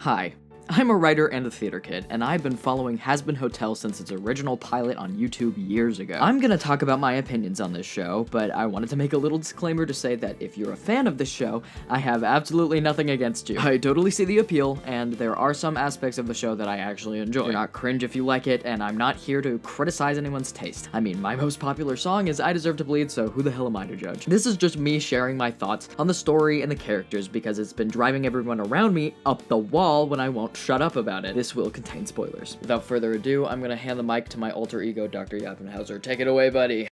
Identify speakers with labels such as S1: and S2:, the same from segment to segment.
S1: Hi, I'm a writer and a theater kid, and I've been following Hazbin Hotel since its original pilot on YouTube years ago. I'm gonna talk about my opinions on this show, but I wanted to make a little disclaimer to say that if you're a fan of this show, I have absolutely nothing against you. I totally see the appeal, and there are some aspects of the show that I actually enjoy. Do not cringe if you like it, and I'm not here to criticize anyone's taste. I mean, my most popular song is I Deserve to Bleed, so who the hell am I to judge? This is just me sharing my thoughts on the story and the characters because it's been driving everyone around me up the wall when I won't shut up about it. This will contain spoilers. Without further ado, I'm gonna hand the mic to my alter ego, Dr. Yappenhauser. Take it away, buddy.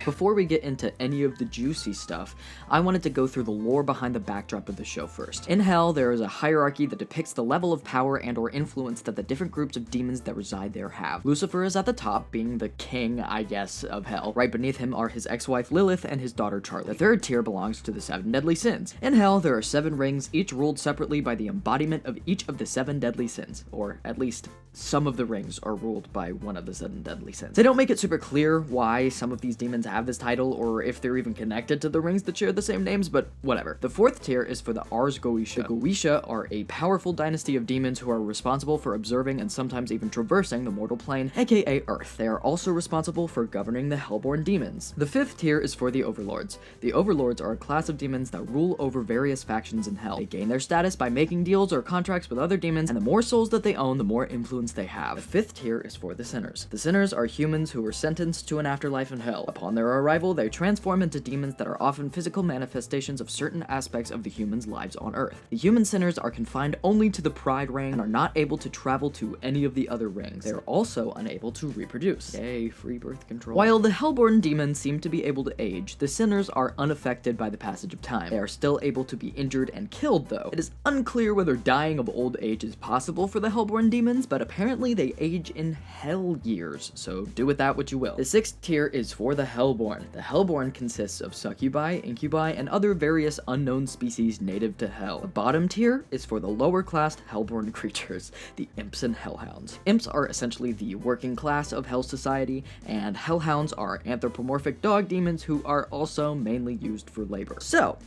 S1: Before we get into any of the juicy stuff, I wanted to go through the lore behind the backdrop of the show first. In Hell, there is a hierarchy that depicts the level of power and or influence that the different groups of demons that reside there have. Lucifer is at the top, being the king, I guess, of Hell. Right beneath him are his ex-wife Lilith and his daughter Charlie. The third tier belongs to the 7 deadly sins. In Hell, there are 7 rings, each ruled separately by the embodiment of each of the 7 deadly sins, or at least some of the rings are ruled by one of the 7 deadly sins. They don't make it super clear why some of these demons have this title, or if they're even connected to the rings that share the same names, but whatever. The 4th tier is for the Ars Goetia. The Goetia are a powerful dynasty of demons who are responsible for observing and sometimes even traversing the mortal plane, aka Earth. They are also responsible for governing the Hellborn demons. The 5th tier is for the Overlords. The Overlords are a class of demons that rule over various factions in Hell. They gain their status by making deals or contracts with other demons, and the more souls that they own, the more influence they have. The 5th tier is for the Sinners. The Sinners are humans who were sentenced to an afterlife in Hell. Upon their arrival, they transform into demons that are often physical manifestations of certain aspects of the humans' lives on Earth. The human sinners are confined only to the Pride Ring and are not able to travel to any of the other rings. They are also unable to reproduce. Yay, free birth control. While the Hellborn demons seem to be able to age, the sinners are unaffected by the passage of time. They are still able to be injured and killed, though. It is unclear whether dying of old age is possible for the Hellborn demons, but apparently they age in hell years, so do with that what you will. The 6th tier is for the Hellborn. The Hellborn consists of succubi, incubi, and other various unknown species native to Hell. The bottom tier is for the lower class Hellborn creatures, the Imps and Hellhounds. Imps are essentially the working class of Hell society, and Hellhounds are anthropomorphic dog demons who are also mainly used for labor. So,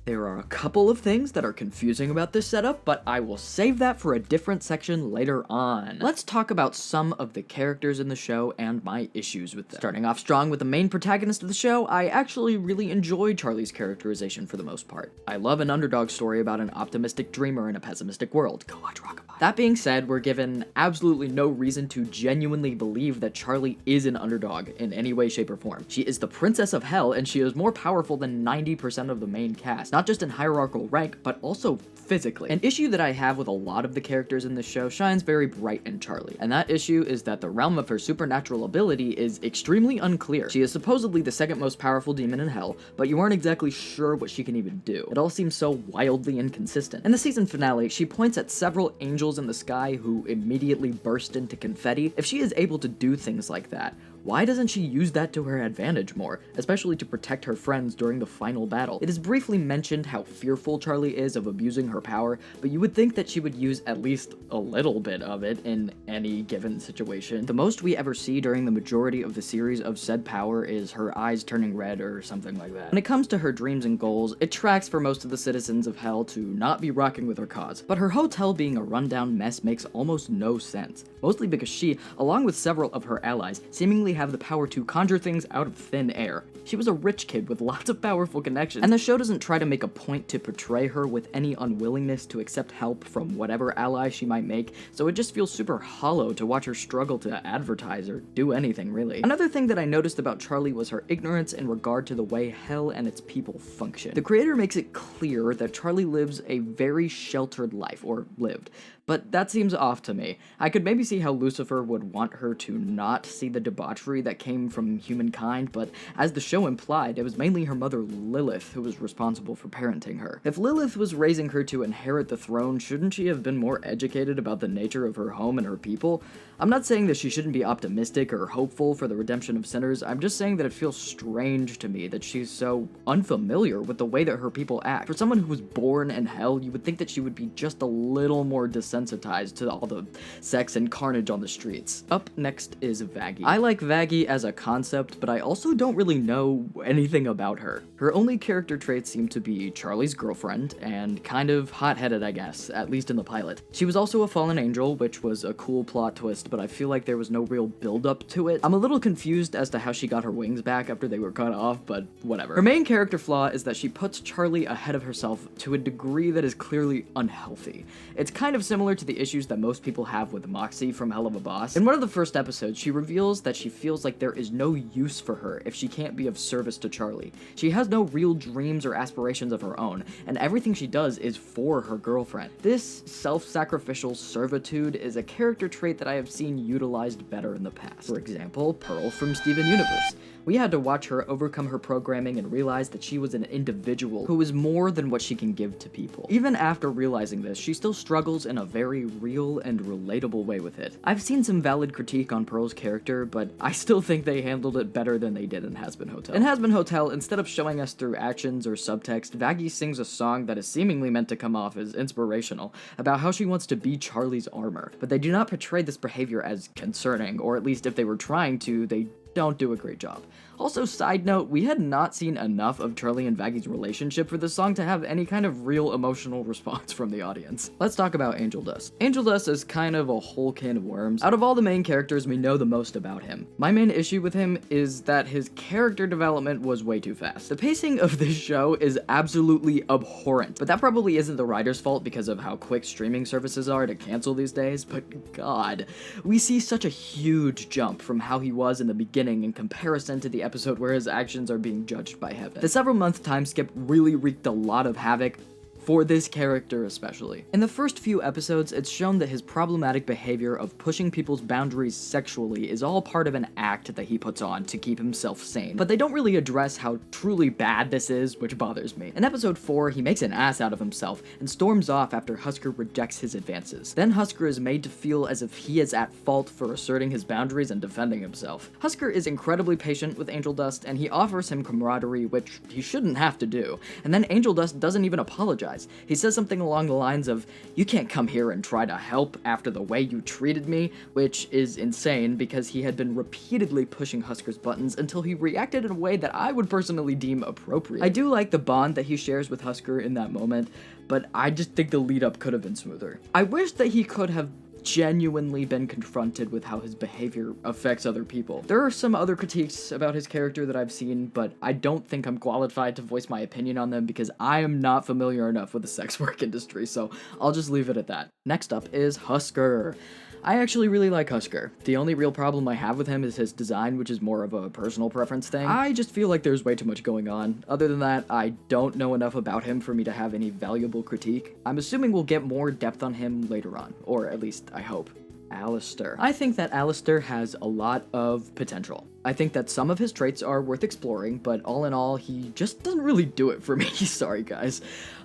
S1: there are a couple of things that are confusing about this setup, but I will save that for a different section later on. Let's talk about some of the characters in the show and my issues with them. Starting off strong with the main protagonist of the show, I actually really enjoy Charlie's characterization for the most part. I love an underdog story about an optimistic dreamer in a pessimistic world. Go watch Rockabye. That being said, we're given absolutely no reason to genuinely believe that Charlie is an underdog in any way, shape, or form. She is the princess of Hell, and she is more powerful than 90% of the main cast. Not just in hierarchical rank, but also physically. An issue that I have with a lot of the characters in this show shines very bright in Charlie, and that issue is that the realm of her supernatural ability is extremely unclear. She is supposedly the 2nd most powerful demon in Hell, but you aren't exactly sure what she can even do. It all seems so wildly inconsistent. In the season finale, she points at several angels in the sky who immediately burst into confetti. If she is able to do things like that, why doesn't she use that to her advantage more, especially to protect her friends during the final battle? It is briefly mentioned how fearful Charlie is of abusing her power, but you would think that she would use at least a little bit of it in any given situation. The most we ever see during the majority of the series of said power is her eyes turning red or something like that. When it comes to her dreams and goals, it tracks for most of the citizens of Hell to not be rocking with her cause, but her hotel being a rundown mess makes almost no sense, mostly because she, along with several of her allies, seemingly have the power to conjure things out of thin air. She was a rich kid with lots of powerful connections, and the show doesn't try to make a point to portray her with any unwillingness to accept help from whatever ally she might make, so it just feels super hollow to watch her struggle to advertise or do anything, really. Another thing that I noticed about Charlie was her ignorance in regard to the way Hell and its people function. The creator makes it clear that Charlie lives a very sheltered life, or lived, but that seems off to me. I could maybe see how Lucifer would want her to not see the debauchery that came from humankind, but as the show implied, it was mainly her mother Lilith who was responsible for parenting her. If Lilith was raising her to inherit the throne, shouldn't she have been more educated about the nature of her home and her people? I'm not saying that she shouldn't be optimistic or hopeful for the redemption of sinners, I'm just saying that it feels strange to me that she's so unfamiliar with the way that her people act. For someone who was born in Hell, you would think that she would be just a little more desensitized desensitized to all the sex and carnage on the streets. Up next is Vaggie. I like Vaggie as a concept, but I also don't really know anything about her. Her only character traits seem to be Charlie's girlfriend, and kind of hot-headed, I guess, at least in the pilot. She was also a fallen angel, which was a cool plot twist, but I feel like there was no real build-up to it. I'm a little confused as to how she got her wings back after they were cut off, but whatever. Her main character flaw is that she puts Charlie ahead of herself to a degree that is clearly unhealthy. It's kind of similar to the issues that most people have with Moxie from Hell of a Boss. In one of the first episodes, she reveals that she feels like there is no use for her if she can't be of service to Charlie. She has no real dreams or aspirations of her own, and everything she does is for her girlfriend. This self-sacrificial servitude is a character trait that I have seen utilized better in the past. For example, Pearl from Steven Universe. We had to watch her overcome her programming and realize that she was an individual who is more than what she can give to people. Even after realizing this, she still struggles in a very real and relatable way with it. I've seen some valid critique on Pearl's character, but I still think they handled it better than they did in Hazbin Hotel. In Hazbin Hotel, instead of showing us through actions or subtext, Vaggie sings a song that is seemingly meant to come off as inspirational, about how she wants to be Charlie's armor. But they do not portray this behavior as concerning, or at least if they were trying to, they don't do a great job. Also, side note, we had not seen enough of Charlie and Vaggie's relationship for this song to have any kind of real emotional response from the audience. Let's talk about Angel Dust. Angel Dust is kind of a whole can of worms. Out of all the main characters, we know the most about him. My main issue with him is that his character development was way too fast. The pacing of this show is absolutely abhorrent, but that probably isn't the writer's fault because of how quick streaming services are to cancel these days, but god, we see such a huge jump from how he was in the beginning in comparison to the episode where his actions are being judged by heaven. The several-month time skip really wreaked a lot of havoc for this character especially. In the first few episodes, it's shown that his problematic behavior of pushing people's boundaries sexually is all part of an act that he puts on to keep himself sane, but they don't really address how truly bad this is, which bothers me. In episode 4, he makes an ass out of himself and storms off after Husker rejects his advances. Then Husker is made to feel as if he is at fault for asserting his boundaries and defending himself. Husker is incredibly patient with Angel Dust, and he offers him camaraderie, which he shouldn't have to do, and then Angel Dust doesn't even apologize. He says something along the lines of, "You can't come here and try to help after the way you treated me," which is insane because he had been repeatedly pushing Husker's buttons until he reacted in a way that I would personally deem appropriate. I do like the bond that he shares with Husker in that moment, but I just think the lead up could have been smoother. I wish that he could have genuinely been confronted with how his behavior affects other people. There are some other critiques about his character that I've seen, but I don't think I'm qualified to voice my opinion on them because I am not familiar enough with the sex work industry, so I'll just leave it at that. Next up is Husker. I actually really like Husker. The only real problem I have with him is his design, which is more of a personal preference thing. I just feel like there's way too much going on. Other than that, I don't know enough about him for me to have any valuable critique. I'm assuming we'll get more depth on him later on, or at least I hope. Alistair. I think that Alistair has a lot of potential. I think that some of his traits are worth exploring, but all in all, he just doesn't really do it for me. Sorry, guys.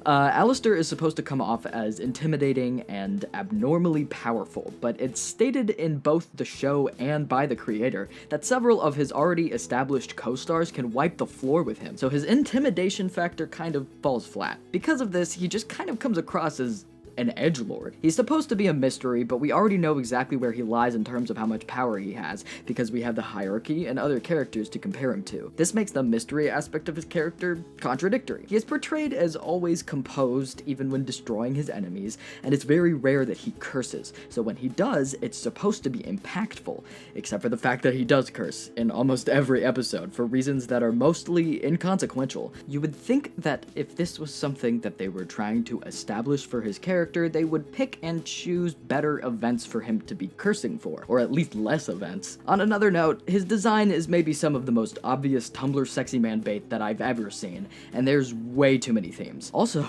S1: Alistair is supposed to come off as intimidating and abnormally powerful, but it's stated in both the show and by the creator that several of his already established co-stars can wipe the floor with him, so his intimidation factor kind of falls flat. Because of this, he just kind of comes across as an edgelord. He's supposed to be a mystery, but we already know exactly where he lies in terms of how much power he has, because we have the hierarchy and other characters to compare him to. This makes the mystery aspect of his character contradictory. He is portrayed as always composed, even when destroying his enemies, and it's very rare that he curses, so when he does, it's supposed to be impactful, except for the fact that he does curse in almost every episode, for reasons that are mostly inconsequential. You would think that if this was something that they were trying to establish for his character, they would pick and choose better events for him to be cursing for, or at least less events. On another note, his design is maybe some of the most obvious Tumblr sexy man bait that I've ever seen, and there's way too many themes. Also,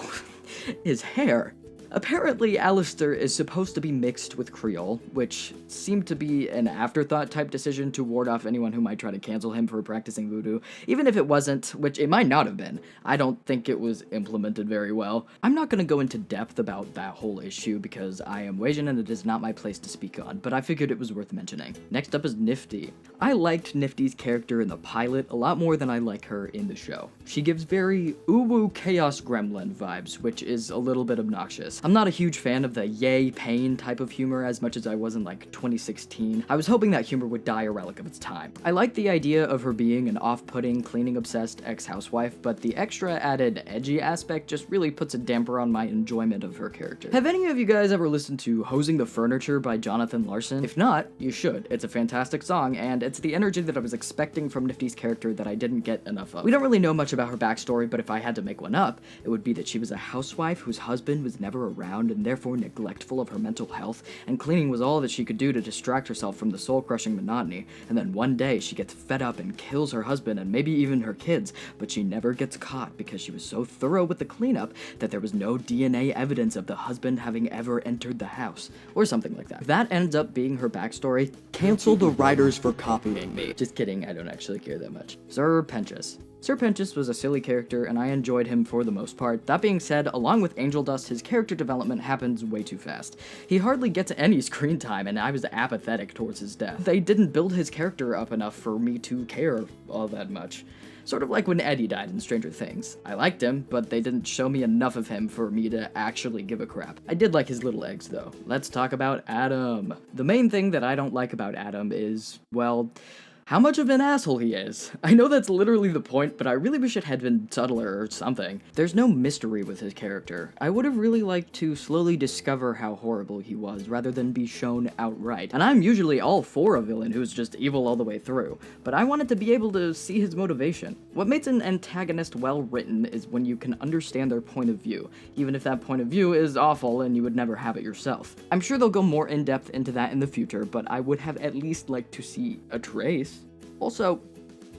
S1: his hair. Apparently, Alistair is supposed to be mixed with Creole, which seemed to be an afterthought type decision to ward off anyone who might try to cancel him for practicing voodoo. Even if it wasn't, which it might not have been, I don't think it was implemented very well. I'm not going to go into depth about that whole issue because I am Asian and it is not my place to speak on, but I figured it was worth mentioning. Next up is Nifty. I liked Nifty's character in the pilot a lot more than I like her in the show. She gives very uwu chaos gremlin vibes, which is a little bit obnoxious. I'm not a huge fan of the yay pain type of humor as much as I was in like 2016. I was hoping that humor would die a relic of its time. I like the idea of her being an off-putting, cleaning-obsessed ex-housewife, but the extra added edgy aspect just really puts a damper on my enjoyment of her character. Have any of you guys ever listened to Hosing the Furniture by Jonathan Larson? If not, you should. It's a fantastic song, and it's the energy that I was expecting from Nifty's character that I didn't get enough of. We don't really know much about her backstory, but if I had to make one up, it would be that she was a housewife whose husband was never around and therefore neglectful of her mental health, and cleaning was all that she could do to distract herself from the soul-crushing monotony, and then one day she gets fed up and kills her husband and maybe even her kids, but she never gets caught because she was so thorough with the cleanup that there was no DNA evidence of the husband having ever entered the house, or something like that. If that ends up being her backstory, cancel the writers for copying me. Just kidding, I don't actually care that much. Sir Pentious. Sir Pentious was a silly character, and I enjoyed him for the most part. That being said, along with Angel Dust, his character development happens way too fast. He hardly gets any screen time, and I was apathetic towards his death. They didn't build his character up enough for me to care all that much. Sort of like when Eddie died in Stranger Things. I liked him, but they didn't show me enough of him for me to actually give a crap. I did like his little eggs, though. Let's talk about Adam. The main thing that I don't like about Adam is, well, how much of an asshole he is. I know that's literally the point, but I really wish it had been subtler or something. There's no mystery with his character. I would have really liked to slowly discover how horrible he was, rather than be shown outright. And I'm usually all for a villain who's just evil all the way through, but I wanted to be able to see his motivation. What makes an antagonist well written is when you can understand their point of view, even if that point of view is awful and you would never have it yourself. I'm sure they'll go more in depth into that in the future, but I would have at least liked to see a trace. Also,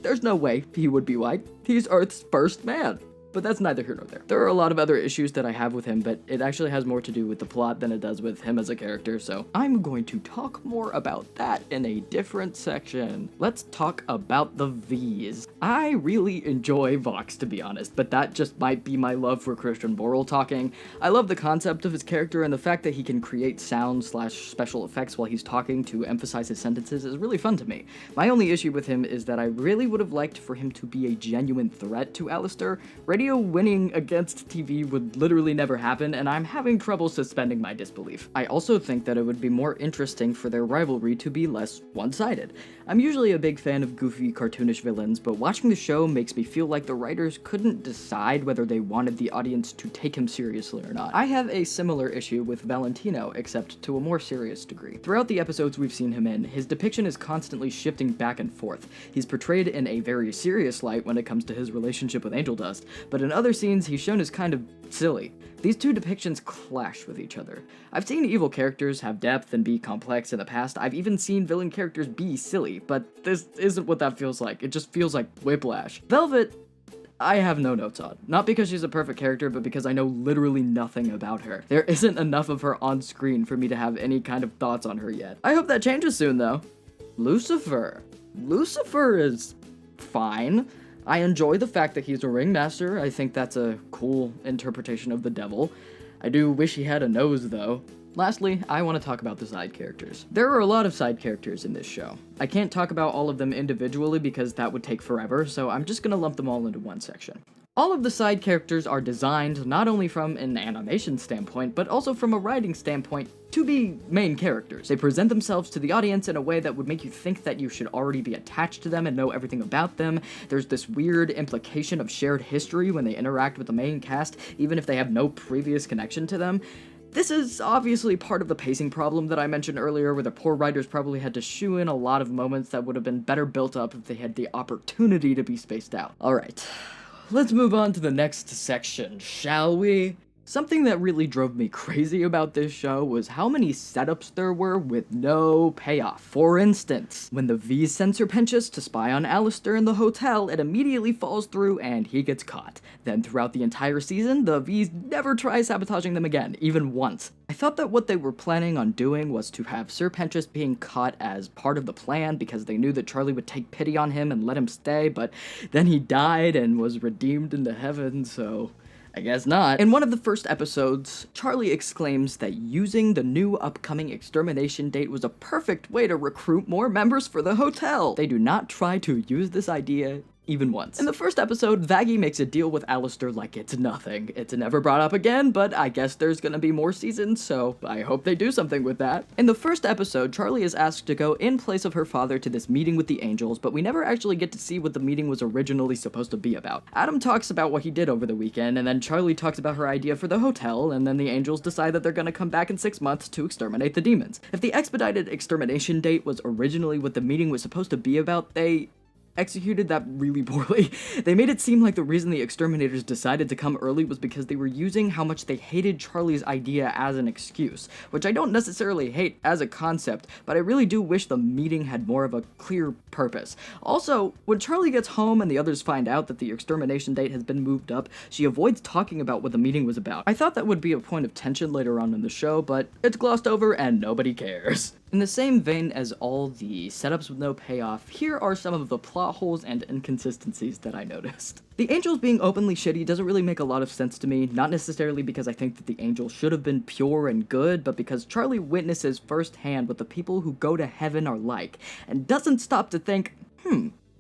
S1: there's no way he would be white. He's Earth's first man. But that's neither here nor there. There are a lot of other issues that I have with him, but it actually has more to do with the plot than it does with him as a character, so I'm going to talk more about that in a different section. Let's talk about the V's. I really enjoy Vox, to be honest, but that just might be my love for Christian Borle talking. I love the concept of his character, and the fact that he can create sound/special effects while he's talking to emphasize his sentences is really fun to me. My only issue with him is that I really would have liked for him to be a genuine threat to Alistair. Radio winning against TV would literally never happen, and I'm having trouble suspending my disbelief. I also think that it would be more interesting for their rivalry to be less one-sided. I'm usually a big fan of goofy, cartoonish villains, but watching the show makes me feel like the writers couldn't decide whether they wanted the audience to take him seriously or not. I have a similar issue with Valentino, except to a more serious degree. Throughout the episodes we've seen him in, his depiction is constantly shifting back and forth. He's portrayed in a very serious light when it comes to his relationship with Angel Dust, but in other scenes he's shown as kind of silly. These two depictions clash with each other. I've seen evil characters have depth and be complex in the past. I've even seen villain characters be silly, but this isn't what that feels like. It just feels like whiplash. Velvet, I have no notes on. Not because she's a perfect character, but because I know literally nothing about her. There isn't enough of her on screen for me to have any kind of thoughts on her yet. I hope that changes soon, though. Lucifer. Lucifer is fine. I enjoy the fact that he's a ringmaster. I think that's a cool interpretation of the devil. I do wish he had a nose, though. Lastly, I want to talk about the side characters. There are a lot of side characters in this show. I can't talk about all of them individually because that would take forever, so I'm just gonna lump them all into one section. All of the side characters are designed not only from an animation standpoint, but also from a writing standpoint to be main characters. They present themselves to the audience in a way that would make you think that you should already be attached to them and know everything about them. There's this weird implication of shared history when they interact with the main cast, even if they have no previous connection to them. This is obviously part of the pacing problem that I mentioned earlier, where the poor writers probably had to shoe in a lot of moments that would have been better built up if they had the opportunity to be spaced out. Alright. Let's move on to the next section, shall we? Something that really drove me crazy about this show was how many setups there were with no payoff. For instance, when the V's send Sir Pentious to spy on Alistair in the hotel, it immediately falls through and he gets caught. Then throughout the entire season, the V's never try sabotaging them again, even once. I thought that what they were planning on doing was to have Sir Pentious being caught as part of the plan because they knew that Charlie would take pity on him and let him stay, but then he died and was redeemed into heaven, so I guess not. In one of the first episodes, Charlie exclaims that using the new upcoming extermination date was a perfect way to recruit more members for the hotel. They do not try to use this idea even once. In the first episode, Vaggie makes a deal with Alistair like it's nothing. It's never brought up again, but I guess there's gonna be more seasons, so I hope they do something with that. In the first episode, Charlie is asked to go in place of her father to this meeting with the angels, but we never actually get to see what the meeting was originally supposed to be about. Adam talks about what he did over the weekend, and then Charlie talks about her idea for the hotel, and then the angels decide that they're gonna come back in 6 months to exterminate the demons. If the expedited extermination date was originally what the meeting was supposed to be about, they executed that really poorly. They made it seem like the reason the exterminators decided to come early was because they were using how much they hated Charlie's idea as an excuse, which I don't necessarily hate as a concept, but I really do wish the meeting had more of a clear purpose. Also, when Charlie gets home and the others find out that the extermination date has been moved up, she avoids talking about what the meeting was about. I thought that would be a point of tension later on in the show, but it's glossed over and nobody cares. In the same vein as all the setups with no payoff, here are some of the plot holes and inconsistencies that I noticed. The angels being openly shitty doesn't really make a lot of sense to me, not necessarily because I think that the angels should have been pure and good, but because Charlie witnesses firsthand what the people who go to heaven are like, and doesn't stop to think,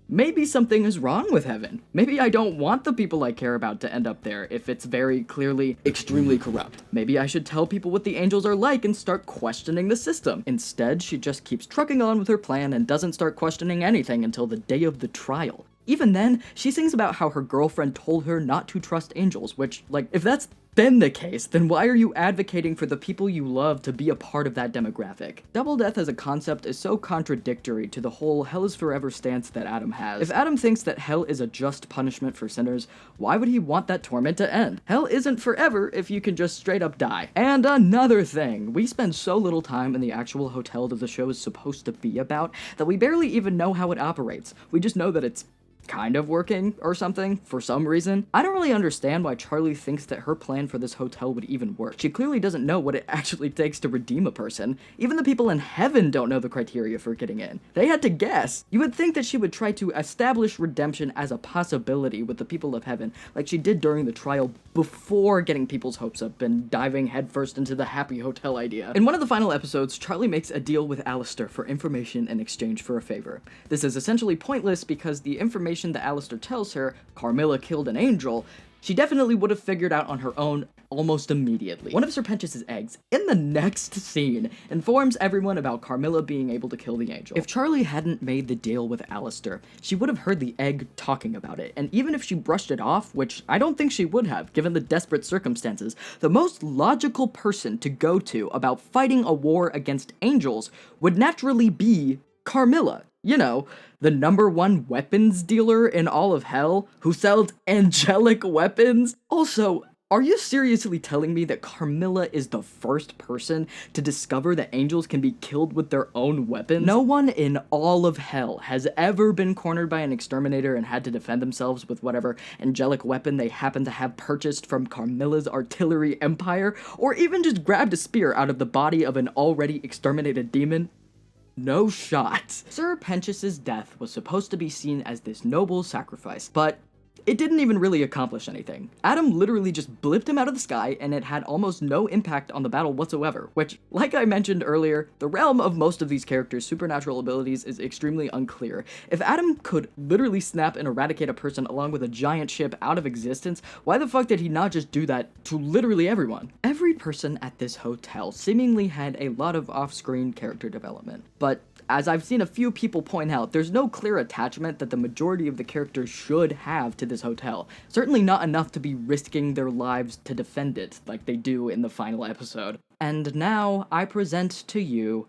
S1: maybe something is wrong with heaven. Maybe I don't want the people I care about to end up there if it's very clearly extremely corrupt. Maybe I should tell people what the angels are like and start questioning the system. Instead, she just keeps trucking on with her plan and doesn't start questioning anything until the day of the trial. Even then, she sings about how her girlfriend told her not to trust angels, which, like, if that's been the case, then why are you advocating for the people you love to be a part of that demographic? Double death as a concept is so contradictory to the whole hell is forever stance that Adam has. If Adam thinks that hell is a just punishment for sinners, why would he want that torment to end? Hell isn't forever if you can just straight up die. And another thing, we spend so little time in the actual hotel that the show is supposed to be about that we barely even know how it operates. We just know that it's kind of working or something for some reason. I don't really understand why Charlie thinks that her plan for this hotel would even work. She clearly doesn't know what it actually takes to redeem a person. Even the people in heaven don't know the criteria for getting in. They had to guess. You would think that she would try to establish redemption as a possibility with the people of heaven, like she did during the trial before getting people's hopes up and diving headfirst into the happy hotel idea. In one of the final episodes, Charlie makes a deal with Alistair for information in exchange for a favor. This is essentially pointless because the information that Alistair tells her, Carmilla killed an angel, she definitely would have figured out on her own almost immediately. One of Serpentius' eggs, in the next scene, informs everyone about Carmilla being able to kill the angel. If Charlie hadn't made the deal with Alistair, she would have heard the egg talking about it, and even if she brushed it off, which I don't think she would have, given the desperate circumstances, the most logical person to go to about fighting a war against angels would naturally be Carmilla. You know, the #1 weapons dealer in all of hell, who sells angelic weapons. Also, are you seriously telling me that Carmilla is the first person to discover that angels can be killed with their own weapons? No one in all of hell has ever been cornered by an exterminator and had to defend themselves with whatever angelic weapon they happen to have purchased from Carmilla's artillery empire, or even just grabbed a spear out of the body of an already exterminated demon. No shot. Sir Pentius's death was supposed to be seen as this noble sacrifice, but it didn't even really accomplish anything. Adam literally just blipped him out of the sky, and it had almost no impact on the battle whatsoever, which, like I mentioned earlier, the realm of most of these characters' supernatural abilities is extremely unclear. If Adam could literally snap and eradicate a person along with a giant ship out of existence, why the fuck did he not just do that to literally everyone? Every person at this hotel seemingly had a lot of off-screen character development, but as I've seen a few people point out, there's no clear attachment that the majority of the characters should have to this hotel. Certainly not enough to be risking their lives to defend it, like they do in the final episode. And now, I present to you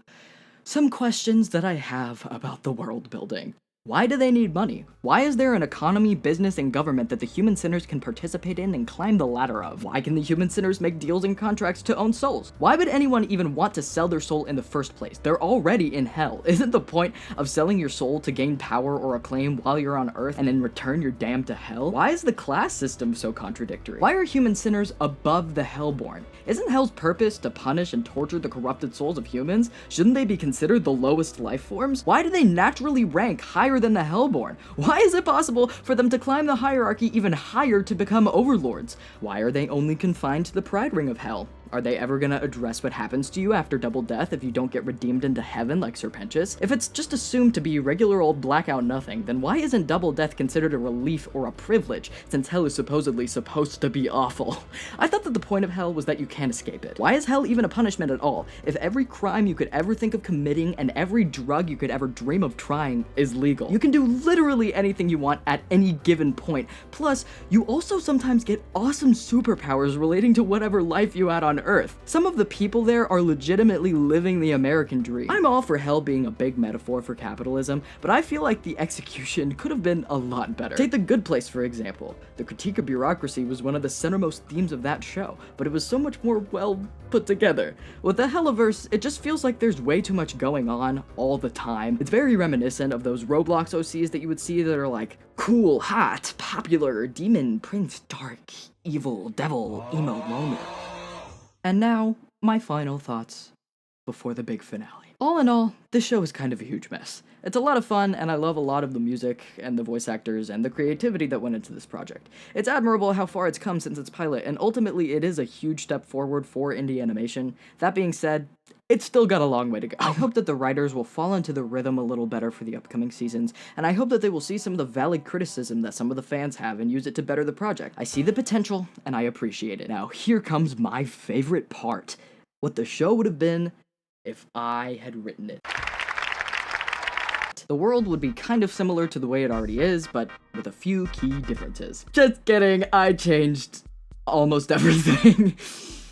S1: some questions that I have about the world building. Why do they need money? Why is there an economy, business, and government that the human sinners can participate in and climb the ladder of? Why can the human sinners make deals and contracts to own souls? Why would anyone even want to sell their soul in the first place? They're already in hell. Isn't the point of selling your soul to gain power or acclaim while you're on Earth and in return you're damned to hell? Why is the class system so contradictory? Why are human sinners above the hellborn? Isn't hell's purpose to punish and torture the corrupted souls of humans? Shouldn't they be considered the lowest life forms? Why do they naturally rank higher higher than the Hellborn? Why is it possible for them to climb the hierarchy even higher to become overlords? Why are they only confined to the Pride Ring of Hell? Are they ever gonna address what happens to you after double death if you don't get redeemed into heaven like Serpentius? If it's just assumed to be regular old blackout nothing, then why isn't double death considered a relief or a privilege, since hell is supposedly supposed to be awful? I thought that the point of hell was that you can't escape it. Why is hell even a punishment at all, if every crime you could ever think of committing and every drug you could ever dream of trying is legal? You can do literally anything you want at any given point. Plus, you also sometimes get awesome superpowers relating to whatever life you had on Earth. Some of the people there are legitimately living the American dream. I'm all for hell being a big metaphor for capitalism, but I feel like the execution could have been a lot better. Take The Good Place, for example. The critique of bureaucracy was one of the centermost themes of that show, but it was so much more well put together. With the Helliverse, it just feels like there's way too much going on all the time. It's very reminiscent of those Roblox OCs that you would see that are like cool, hot, popular, demon, prince, dark, evil, devil, emo, loner. And now, my final thoughts before the big finale. All in all, this show is kind of a huge mess. It's a lot of fun, and I love a lot of the music, and the voice actors, and the creativity that went into this project. It's admirable how far it's come since its pilot, and ultimately it is a huge step forward for indie animation. That being said, it's still got a long way to go. I hope that the writers will fall into the rhythm a little better for the upcoming seasons, and I hope that they will see some of the valid criticism that some of the fans have and use it to better the project. I see the potential, and I appreciate it. Now, here comes my favorite part. What the show would have been if I had written it. The world would be kind of similar to the way it already is, but with a few key differences. Just kidding, I changed almost everything.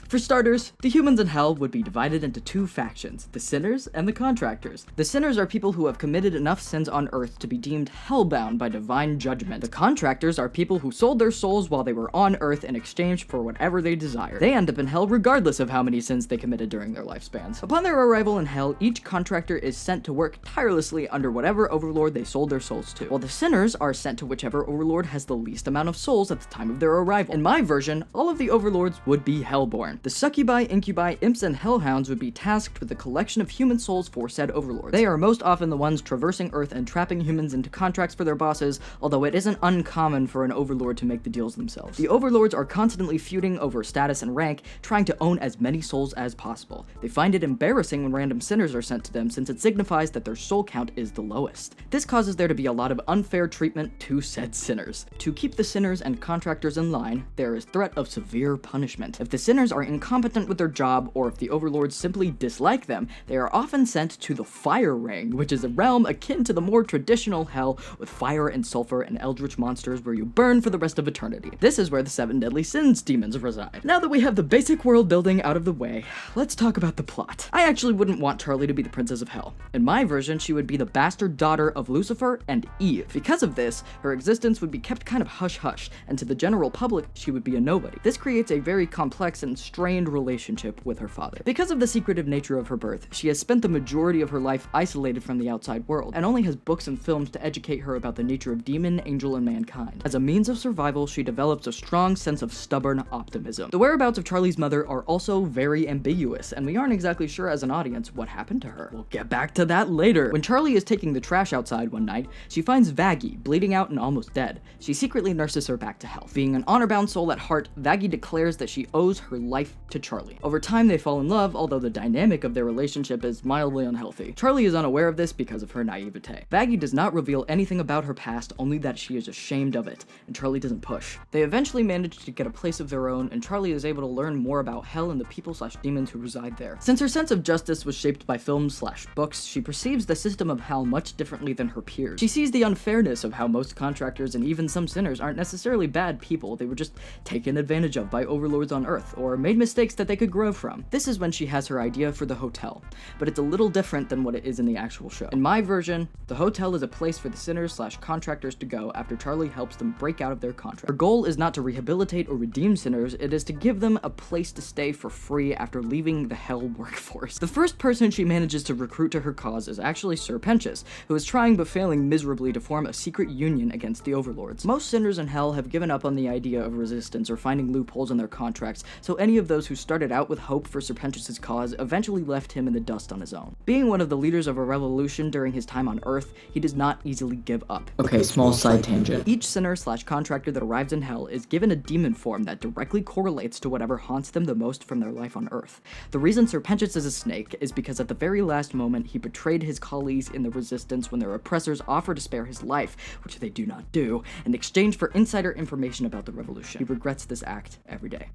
S1: For starters, the humans in hell would be divided into two factions, the sinners and the contractors. The sinners are people who have committed enough sins on earth to be deemed hellbound by divine judgment. The contractors are people who sold their souls while they were on earth in exchange for whatever they desired. They end up in hell regardless of how many sins they committed during their lifespans. Upon their arrival in hell, each contractor is sent to work tirelessly under whatever overlord they sold their souls to, while the sinners are sent to whichever overlord has the least amount of souls at the time of their arrival. In my version, all of the overlords would be hellborn. The succubi, incubi, imps, and hellhounds would be tasked with the collection of human souls for said overlords. They are most often the ones traversing Earth and trapping humans into contracts for their bosses, although it isn't uncommon for an overlord to make the deals themselves. The overlords are constantly feuding over status and rank, trying to own as many souls as possible. They find it embarrassing when random sinners are sent to them, since it signifies that their soul count is the lowest. This causes there to be a lot of unfair treatment to said sinners. To keep the sinners and contractors in line, there is threat of severe punishment. If the sinners are incompetent with their job, or if the overlords simply dislike them, they are often sent to the Fire Ring, which is a realm akin to the more traditional hell with fire and sulfur and eldritch monsters where you burn for the rest of eternity. This is where the 7 deadly sins demons reside. Now that we have the basic world building out of the way, let's talk about the plot. I actually wouldn't want Charlie to be the princess of hell. In my version, she would be the bastard daughter of Lucifer and Eve. Because of this, her existence would be kept kind of hush-hush, and to the general public, she would be a nobody. This creates a very complex and strained relationship with her father. Because of the secretive nature of her birth, she has spent the majority of her life isolated from the outside world, and only has books and films to educate her about the nature of demon, angel, and mankind. As a means of survival, she develops a strong sense of stubborn optimism. The whereabouts of Charlie's mother are also very ambiguous, and we aren't exactly sure as an audience what happened to her. We'll get back to that later. When Charlie is taking the trash outside one night, she finds Vaggie bleeding out and almost dead. She secretly nurses her back to health. Being an honor-bound soul at heart, Vaggie declares that she owes her life to Charlie. Over time, they fall in love, although the dynamic of their relationship is mildly unhealthy. Charlie is unaware of this because of her naivete. Vaggie does not reveal anything about her past, only that she is ashamed of it, and Charlie doesn't push. They eventually manage to get a place of their own, and Charlie is able to learn more about hell and the people/demons who reside there. Since her sense of justice was shaped by films/books, she perceives the system of hell much differently than her peers. She sees the unfairness of how most contractors and even some sinners aren't necessarily bad people, they were just taken advantage of by overlords on Earth, or made mistakes that they could grow from. This is when she has her idea for the hotel, but it's a little different than what it is in the actual show. In my version, the hotel is a place for the sinners/contractors to go after Charlie helps them break out of their contract. Her goal is not to rehabilitate or redeem sinners, it is to give them a place to stay for free after leaving the hell workforce. The first person she manages to recruit to her cause is actually Serpentius, who is trying but failing miserably to form a secret union against the overlords. Most sinners in hell have given up on the idea of resistance or finding loopholes in their contracts, so any of of those who started out with hope for Serpentius' cause eventually left him in the dust on his own. Being one of the leaders of a revolution during his time on Earth, he does not easily give up. Okay, small side tangent. Each sinner/contractor that arrives in Hell is given a demon form that directly correlates to whatever haunts them the most from their life on Earth. The reason Serpentius is a snake is because at the very last moment he betrayed his colleagues in the resistance when their oppressors offered to spare his life, which they do not do, in exchange for insider information about the revolution. He regrets this act every day.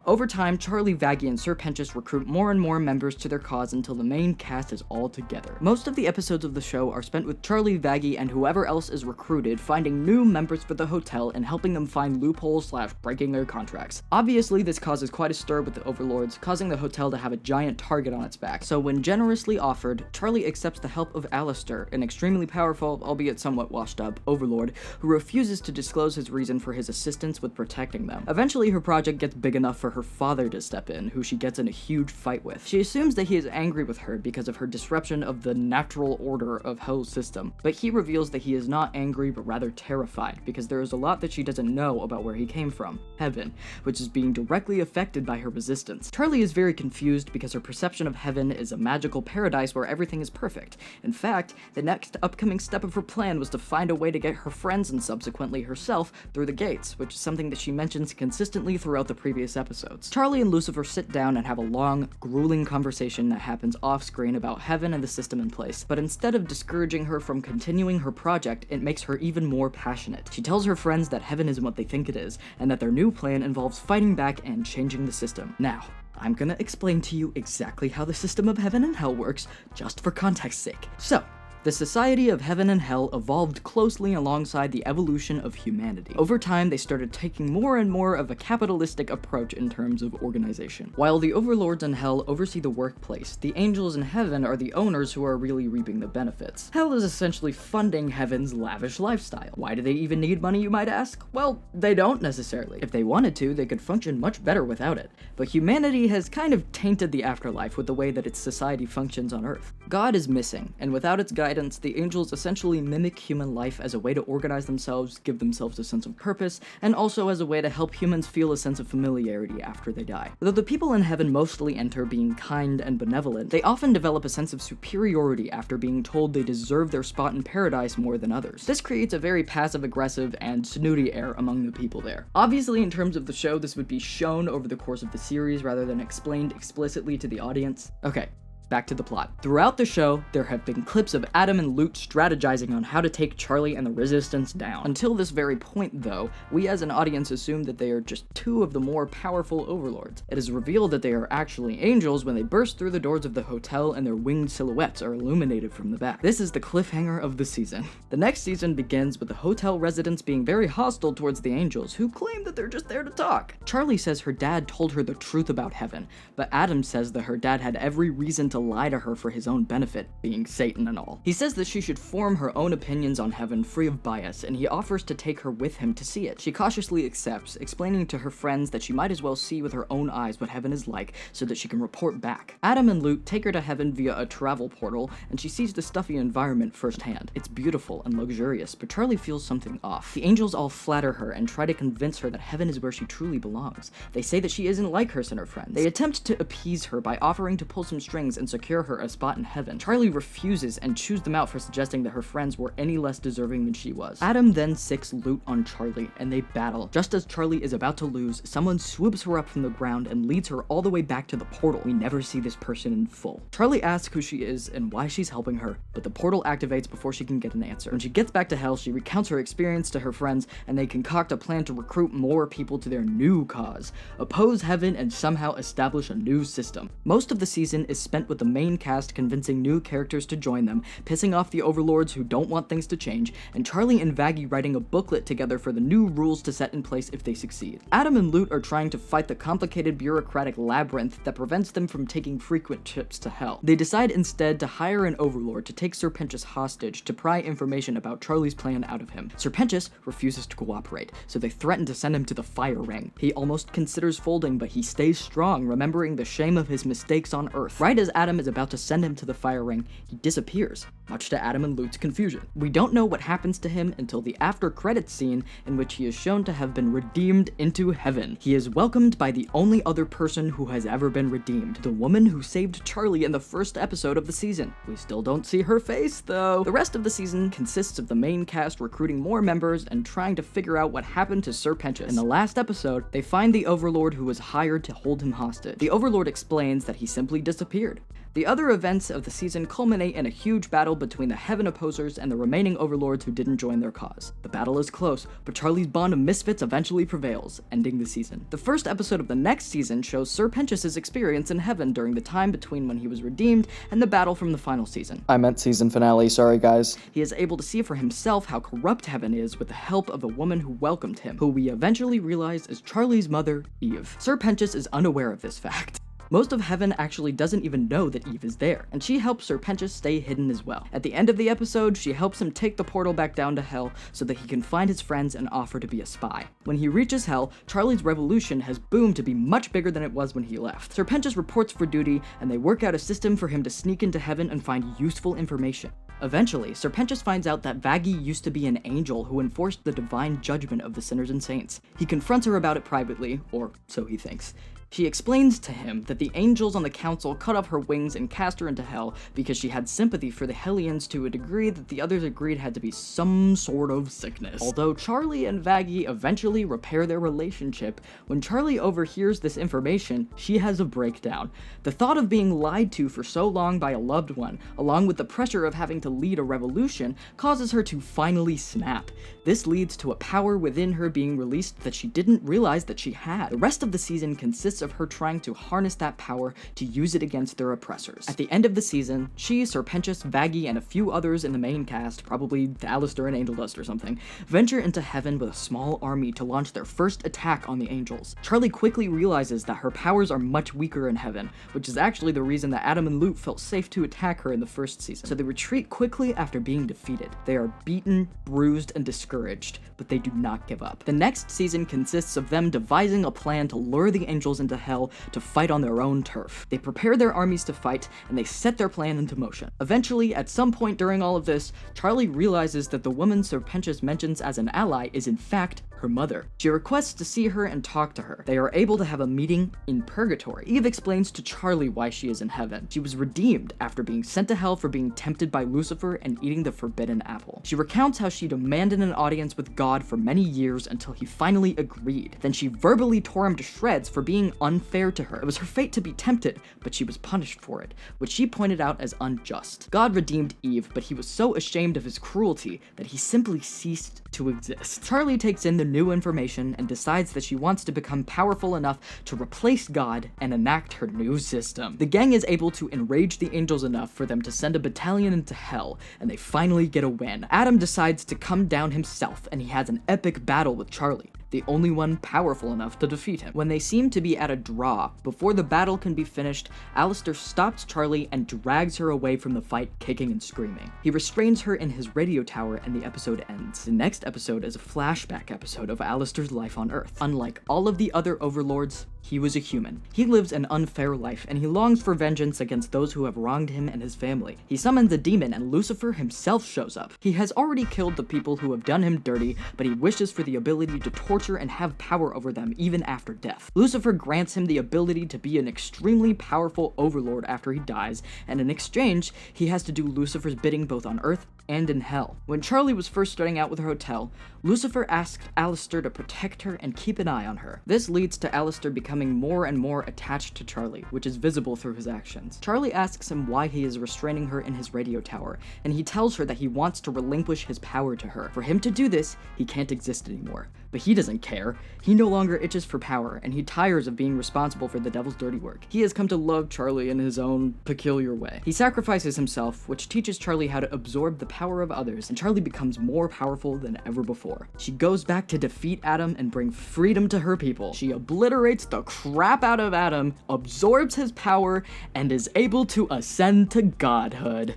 S1: Over time, Charlie, Vaggie, and Serpentius recruit more and more members to their cause until the main cast is all together. Most of the episodes of the show are spent with Charlie, Vaggie, and whoever else is recruited finding new members for the hotel and helping them find loopholes/breaking their contracts. Obviously, this causes quite a stir with the overlords, causing the hotel to have a giant target on its back. So when generously offered, Charlie accepts the help of Alistair, an extremely powerful, albeit somewhat washed up, overlord who refuses to disclose his reason for his assistance with protecting them. Eventually, her project gets big enough for her father to step in, who she gets in a huge fight with. She assumes that he is angry with her because of her disruption of the natural order of Hell's system, but he reveals that he is not angry but rather terrified because there is a lot that she doesn't know about where he came from, Heaven, which is being directly affected by her resistance. Charlie is very confused because her perception of Heaven is a magical paradise where everything is perfect. In fact, the next upcoming step of her plan was to find a way to get her friends and subsequently herself through the gates, which is something that she mentions consistently throughout the previous episodes. Charlie and Lucifer sit down and have a long, grueling conversation that happens off-screen about Heaven and the system in place, but instead of discouraging her from continuing her project, it makes her even more passionate. She tells her friends that Heaven isn't what they think it is, and that their new plan involves fighting back and changing the system. Now, I'm gonna explain to you exactly how the system of Heaven and Hell works, just for context's sake. So, the Society of Heaven and Hell evolved closely alongside the evolution of humanity. Over time, they started taking more and more of a capitalistic approach in terms of organization. While the overlords in Hell oversee the workplace, the angels in Heaven are the owners who are really reaping the benefits. Hell is essentially funding Heaven's lavish lifestyle. Why do they even need money, you might ask? Well, they don't necessarily. If they wanted to, they could function much better without it. But humanity has kind of tainted the afterlife with the way that its society functions on Earth. God is missing, and without its guidance, the angels essentially mimic human life as a way to organize themselves, give themselves a sense of purpose, and also as a way to help humans feel a sense of familiarity after they die. Though the people in Heaven mostly enter being kind and benevolent, they often develop a sense of superiority after being told they deserve their spot in paradise more than others. This creates a very passive-aggressive and snooty air among the people there. Obviously, in terms of the show, this would be shown over the course of the series rather than explained explicitly to the audience. Okay. Back to the plot. Throughout the show, there have been clips of Adam and Lute strategizing on how to take Charlie and the Resistance down. Until this very point, though, we as an audience assume that they are just two of the more powerful overlords. It is revealed that they are actually angels when they burst through the doors of the hotel and their winged silhouettes are illuminated from the back. This is the cliffhanger of the season. The next season begins with the hotel residents being very hostile towards the angels, who claim that they're just there to talk. Charlie says her dad told her the truth about Heaven, but Adam says that her dad had every reason to lie to her for his own benefit, being Satan and all. He says that she should form her own opinions on Heaven free of bias, and he offers to take her with him to see it. She cautiously accepts, explaining to her friends that she might as well see with her own eyes what Heaven is like so that she can report back. Adam and Lute take her to Heaven via a travel portal, and she sees the stuffy environment firsthand. It's beautiful and luxurious, but Charlie feels something off. The angels all flatter her and try to convince her that Heaven is where she truly belongs. They say that she isn't like her sinner friends. They attempt to appease her by offering to pull some strings and secure her a spot in Heaven. Charlie refuses and chews them out for suggesting that her friends were any less deserving than she was. Adam then sicks Lute on Charlie, and they battle. Just as Charlie is about to lose, someone swoops her up from the ground and leads her all the way back to the portal. We never see this person in full. Charlie asks who she is and why she's helping her, but the portal activates before she can get an answer. When she gets back to Hell, she recounts her experience to her friends, and they concoct a plan to recruit more people to their new cause, oppose Heaven, and somehow establish a new system. Most of the season is spent with the main cast convincing new characters to join them, pissing off the overlords who don't want things to change, and Charlie and Vaggie writing a booklet together for the new rules to set in place if they succeed. Adam and Lute are trying to fight the complicated bureaucratic labyrinth that prevents them from taking frequent trips to Hell. They decide instead to hire an overlord to take Serpentius hostage to pry information about Charlie's plan out of him. Serpentius refuses to cooperate, so they threaten to send him to the fire ring. He almost considers folding, but he stays strong, remembering the shame of his mistakes on Earth. Right as Adam is about to send him to the fire ring, he disappears, much to Adam and Lute's confusion. We don't know what happens to him until the after credits scene in which he is shown to have been redeemed into heaven. He is welcomed by the only other person who has ever been redeemed, the woman who saved Charlie in the first episode of the season. We still don't see her face, though. The rest of the season consists of the main cast recruiting more members and trying to figure out what happened to Sir Pentious. In the last episode, they find the Overlord who was hired to hold him hostage. The Overlord explains that he simply disappeared. The other events of the season culminate in a huge battle between the Heaven opposers and the remaining Overlords who didn't join their cause. The battle is close, but Charlie's bond of misfits eventually prevails, ending the season. The first episode of the next season shows Sir Pentious' experience in Heaven during the time between when he was redeemed and the battle from the final season.
S2: I meant season finale, sorry guys.
S1: He is able to see for himself how corrupt Heaven is with the help of the woman who welcomed him, who we eventually realize is Charlie's mother, Eve. Sir Pentious is unaware of this fact. Most of Heaven actually doesn't even know that Eve is there, and she helps Sir Pentious stay hidden as well. At the end of the episode, she helps him take the portal back down to Hell so that he can find his friends and offer to be a spy. When he reaches Hell, Charlie's revolution has boomed to be much bigger than it was when he left. Sir Pentious reports for duty, and they work out a system for him to sneak into Heaven and find useful information. Eventually, Sir Pentious finds out that Vaggie used to be an angel who enforced the divine judgment of the sinners and saints. He confronts her about it privately, or so he thinks. She explains to him that the angels on the council cut off her wings and cast her into hell because she had sympathy for the Hellions to a degree that the others agreed had to be some sort of sickness. Although Charlie and Vaggie eventually repair their relationship, when Charlie overhears this information, she has a breakdown. The thought of being lied to for so long by a loved one, along with the pressure of having to lead a revolution, causes her to finally snap. This leads to a power within her being released that she didn't realize that she had. The rest of the season consists of her trying to harness that power to use it against their oppressors. At the end of the season, she, Sir Pentious, Vaggie, and a few others in the main cast, probably Alistair and Angel Dust or something, venture into Heaven with a small army to launch their first attack on the angels. Charlie quickly realizes that her powers are much weaker in Heaven, which is actually the reason that Adam and Lute felt safe to attack her in the first season. So they retreat quickly after being defeated. They are beaten, bruised, and discouraged, but they do not give up. The next season consists of them devising a plan to lure the angels into Hell to fight on their own turf. They prepare their armies to fight, and they set their plan into motion. Eventually, at some point during all of this, Charlie realizes that the woman Sir Pentious mentions as an ally is in fact her mother. She requests to see her and talk to her. They are able to have a meeting in purgatory. Eve explains to Charlie why she is in heaven. She was redeemed after being sent to hell for being tempted by Lucifer and eating the forbidden apple. She recounts how she demanded an audience with God for many years until he finally agreed. Then she verbally tore him to shreds for being unfair to her. It was her fate to be tempted, but she was punished for it, which she pointed out as unjust. God redeemed Eve, but he was so ashamed of his cruelty that he simply ceased to exist. Charlie takes in the new information and decides that she wants to become powerful enough to replace God and enact her new system. The gang is able to enrage the angels enough for them to send a battalion into hell, and they finally get a win. Adam decides to come down himself, and he has an epic battle with Charlie, the only one powerful enough to defeat him. When they seem to be at a draw, before the battle can be finished, Alistair stops Charlie and drags her away from the fight, kicking and screaming. He restrains her in his radio tower and the episode ends. The next episode is a flashback episode of Alistair's life on Earth. Unlike all of the other overlords, he was a human. He lives an unfair life, and he longs for vengeance against those who have wronged him and his family. He summons a demon, and Lucifer himself shows up. He has already killed the people who have done him dirty, but he wishes for the ability to torture and have power over them even after death. Lucifer grants him the ability to be an extremely powerful overlord after he dies, and in exchange, he has to do Lucifer's bidding both on Earth and in hell. When Charlie was first starting out with her hotel, Lucifer asked Alistair to protect her and keep an eye on her. This leads to Alistair becoming more and more attached to Charlie, which is visible through his actions. Charlie asks him why he is restraining her in his radio tower, and he tells her that he wants to relinquish his power to her. For him to do this, he can't exist anymore. But he doesn't care. He no longer itches for power, and he tires of being responsible for the devil's dirty work. He has come to love Charlie in his own peculiar way. He sacrifices himself, which teaches Charlie how to absorb the power of others, and Charlie becomes more powerful than ever before. She goes back to defeat Adam and bring freedom to her people. She obliterates the crap out of Adam, absorbs his power, and is able to ascend to godhood.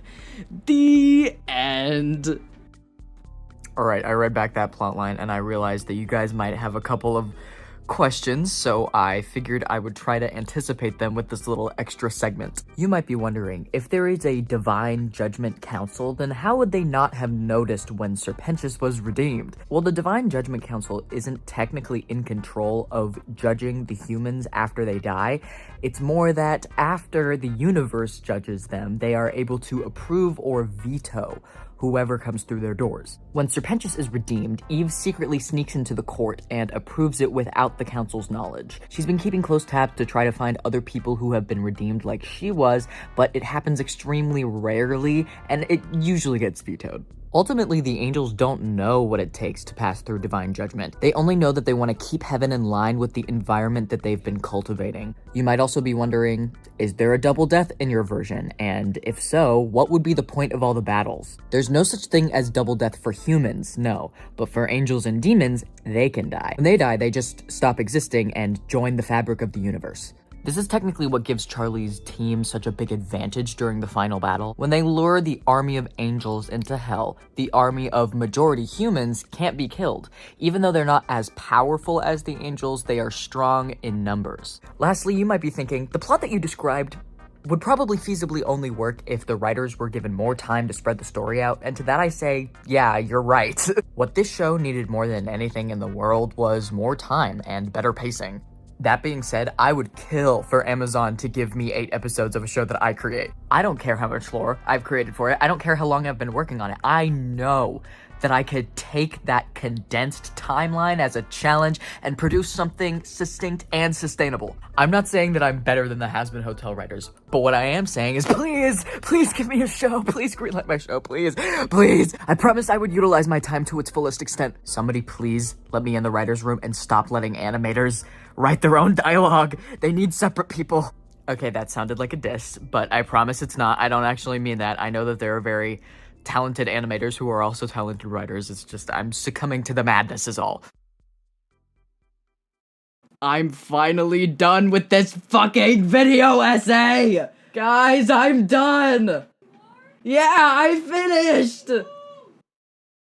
S1: The end.
S2: Alright, I read back that plotline and I realized that you guys might have a couple of
S1: questions, so I figured I would try to anticipate them with this little extra segment. You might be wondering, if there is a Divine Judgment Council, then how would they not have noticed when Serpentius was redeemed? Well, the Divine Judgment Council isn't technically in control of judging the humans after they die. It's more that after the universe judges them, they are able to approve or veto whoever comes through their doors. When Serpentius is redeemed, Eve secretly sneaks into the court and approves it without the council's knowledge. She's been keeping close tabs to try to find other people who have been redeemed like she was, but it happens extremely rarely, and it usually gets vetoed. Ultimately, the angels don't know what it takes to pass through divine judgment. They only know that they want to keep heaven in line with the environment that they've been cultivating. You might also be wondering, is there a double death in your version? And if so, what would be the point of all the battles? There's no such thing as double death for humans, no. But for angels and demons, they can die. When they die, they just stop existing and join the fabric of the universe. This is technically what gives Charlie's team such a big advantage during the final battle. When they lure the army of angels into hell, the army of majority humans can't be killed. Even though they're not as powerful as the angels, they are strong in numbers. Lastly, you might be thinking, the plot that you described would probably feasibly only work if the writers were given more time to spread the story out, and to that I say, yeah, you're right. What this show needed more than anything in the world was more time and better pacing. That being said, I would kill for Amazon to give me 8 episodes of a show that I create. I don't care how much lore I've created for it. I don't care how long I've been working on it. I know that I could take that condensed timeline as a challenge and produce something succinct and sustainable. I'm not saying that I'm better than the Hazbin Hotel writers, but what I am saying is please give me a show. Please greenlight my show, please. I promised I would utilize my time to its fullest extent. Somebody please let me in the writer's room and stop letting animators write their own dialogue. They need separate people. Okay, that sounded like a diss, but I promise it's not. I don't actually mean that. I know that there are very talented animators who are also talented writers. It's just I'm succumbing to the madness is all. I'm finally done with this fucking video essay! Guys, I'm done! Yeah, I finished!